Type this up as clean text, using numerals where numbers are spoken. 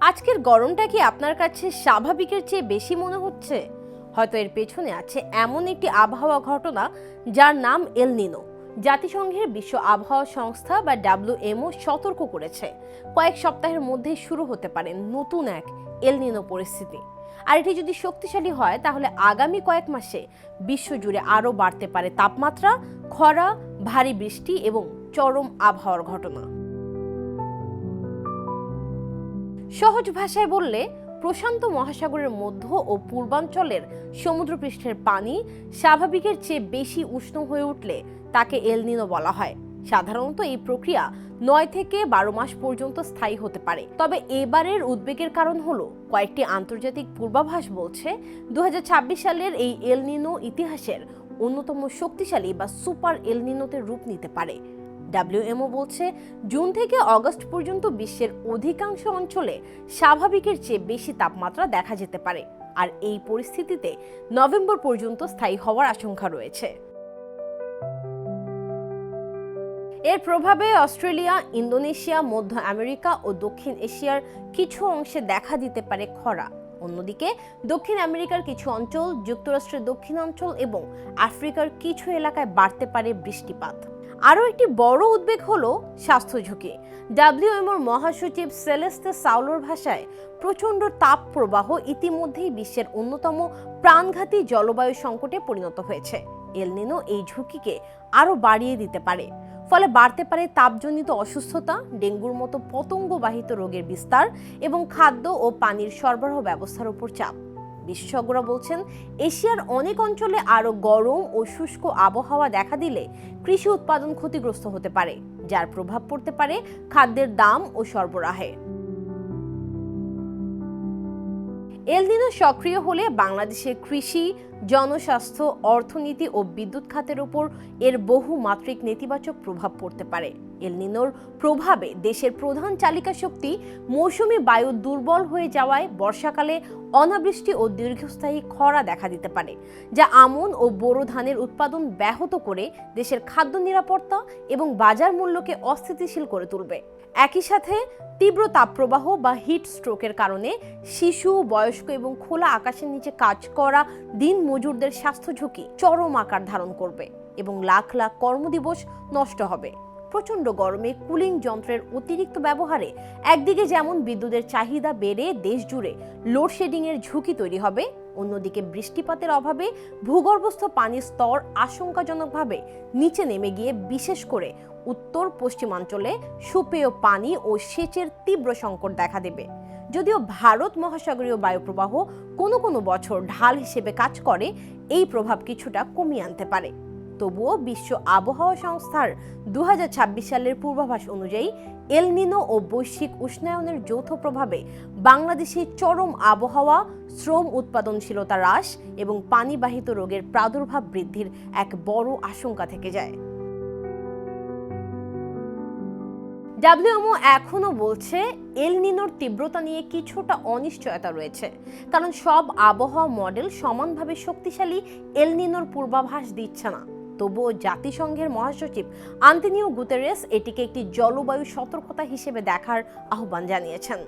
আজকের গরমটা কি আপনার কাছে স্বাভাবিকের চেয়ে বেশি মনে হচ্ছে? হয়তো এর পেছনে আছে এমন একটি আবহাওয়া ঘটনা যার নাম এল নিনো। জাতিসংঘের বিশ্ব আবহাওয়া সংস্থা বা WMO সতর্ক করেছে কয়েক সপ্তাহের মধ্যেই শুরু হতে পারে নতুন এক এল নিনো পরিস্থিতি। আর এটি যদি শক্তিশালী হয় তাহলে আগামী কয়েক মাসে বিশ্বজুড়ে আরও বাড়তে পারে তাপমাত্রা, খরা, ভারী বৃষ্টি এবং চরম আবহাওয়ার ঘটনা। সহজ ভাষায় বললে, প্রশান্ত মহাসাগরের মধ্য ও পূর্বাঞ্চলের সমুদ্রপৃষ্ঠের পানি স্বাভাবিকের চেয়ে বেশি উষ্ণ হয়ে উঠলে তাকে এল নিনো বলা হয়। সাধারণত এই প্রক্রিয়া 9 থেকে 12 মাস পর্যন্ত স্থায়ী হতে পারে। তবে এবারের উদ্বেগের কারণ হলো কয়েকটি আন্তর্জাতিক পূর্বাভাস বলছে 2026 সালের এই এল নিনো ইতিহাসের অন্যতম শক্তিশালী বা সুপার এল নিনোতে রূপ নিতে পারে। WMO বলছে জুন থেকে অগস্ট পর্যন্ত বিশ্বের অধিকাংশ অঞ্চলে স্বাভাবিকের চেয়ে বেশি তাপমাত্রা দেখা যেতে পারে, আর এই পরিস্থিতিতে নভেম্বর পর্যন্ত স্থায়ী হওয়ার আশঙ্কা রয়েছে। এর প্রভাবে অস্ট্রেলিয়া, ইন্দোনেশিয়া, মধ্য আমেরিকা ও দক্ষিণ এশিয়ার কিছু অংশে দেখা দিতে পারে খরা। অন্যদিকে দক্ষিণ আমেরিকার কিছু অঞ্চল, যুক্তরাষ্ট্রের দক্ষিণাঞ্চল এবং আফ্রিকার কিছু এলাকায় বাড়তে পারে বৃষ্টিপাত। আরও একটি বড় উদ্বেগ হলো স্বাস্থ্য ঝুঁকি। WMOর মহাসচিব সেলেস্তে সাউলোর ভাষায়, প্রচণ্ড তাপ প্রবাহ ইতিমধ্যেই বিশ্বের অন্যতম প্রাণঘাতী জলবায়ু সংকটে পরিণত হয়েছে। এল নিনো এই ঝুঁকিকে আরও বাড়িয়ে দিতে পারে। ফলে বাড়তে পারে তাপজনিত অসুস্থতা, ডেঙ্গুর মতো পতঙ্গবাহিত রোগের বিস্তার এবং খাদ্য ও পানির সরবরাহ ব্যবস্থার উপর চাপ। বিশেষজ্ঞরা বলছেন, এশিয়ার অনেক অঞ্চলে আরও গরম ও শুষ্ক আবহাওয়া দেখা দিলে কৃষি উৎপাদন ক্ষতিগ্রস্ত হতে পারে, যার প্রভাব পড়তে পারে খাদ্যের দাম ও সরবরাহে। এল নিনো সক্রিয় হলে বাংলাদেশের কৃষি, জনস্বাস্থ্য, অর্থনীতি ও বিদ্যুৎ খাতের উপর এর বহুমাত্রিক নেতিবাচক প্রভাব পড়তে পারে। এল নিনোর প্রভাবে দেশের প্রধান চালিকা শক্তি মৌসুমী বায়ু দুর্বল হয়ে যাওয়ায় বর্ষাকালে অনাবৃষ্টি ও দীর্ঘস্থায়ী খরা দেখা দিতে পারে, যা আমন ও বোরো ধানের উৎপাদন ব্যাহত করে দেশের খাদ্য নিরাপত্তা এবং বাজার মূল্যকে অস্থিতিশীল করে তুলবে। একই সাথে তীব্র তাপপ্রবাহ বা হিট স্ট্রোকের কারণে শিশু, বয়স্ক এবং খোলা আকাশের নিচে কাজ করা দিন মজুরদের স্বাস্থ্য ঝুঁকি চরম আকার ধারণ করবে এবং লাখ লাখ কর্মদিবস নষ্ট হবে। প্রচণ্ড গরমে কুলিং যন্ত্রের অতিরিক্ত ব্যবহারে একদিকে যেমন বিদ্যুতের চাহিদা বেড়ে দেশ জুড়ে লোডশেডিং এর ঝুঁকি তৈরি হবে, অন্যদিকে বৃষ্টিপাতের অভাবে ভূগর্ভস্থ পানির স্তর আশঙ্কাজনকভাবে নিচে নেমে গিয়ে বিশেষ করে উত্তর পশ্চিমাঞ্চলে সুপেয় পানি ও সেচের তীব্র সংকট দেখা দেবে। যদিও ভারত মহাসাগরীয় বায়ুপ্রবাহ কোনো কোনো বছর ঢাল হিসেবে কাজ করে, এই প্রভাব কিছুটা কমিয়ে আনতে পারে। তবুও বিশ্ব আবহাওয়া সংস্থার 2026 সালের পূর্বাভাস অনুযায়ী এল নিনো ও বৈশ্বিক উষ্ণায়নের যৌথ প্রভাবে বাংলাদেশে চরম আবহাওয়া, শ্রম উৎপাদনশীলতা হ্রাস এবং পানিবাহিত রোগের প্রাদুর্ভাব বৃদ্ধির এক বড় আশঙ্কা থেকে যায়। WMO এখনো বলছে এল নিনোর তীব্রতা নিয়ে কিছুটা অনিশ্চয়তা রয়েছে, কারণ সব আবহাওয়া মডেল সমানভাবে শক্তিশালী এল নিনোর পূর্বাভাস দিচ্ছে না। তবুও জাতিসংঘের মহাসচিব আন্তোনিও গুতেরেস এটিকে একটি জলবায়ু সতর্কতা হিসেবে দেখার আহ্বান জানিয়েছেন।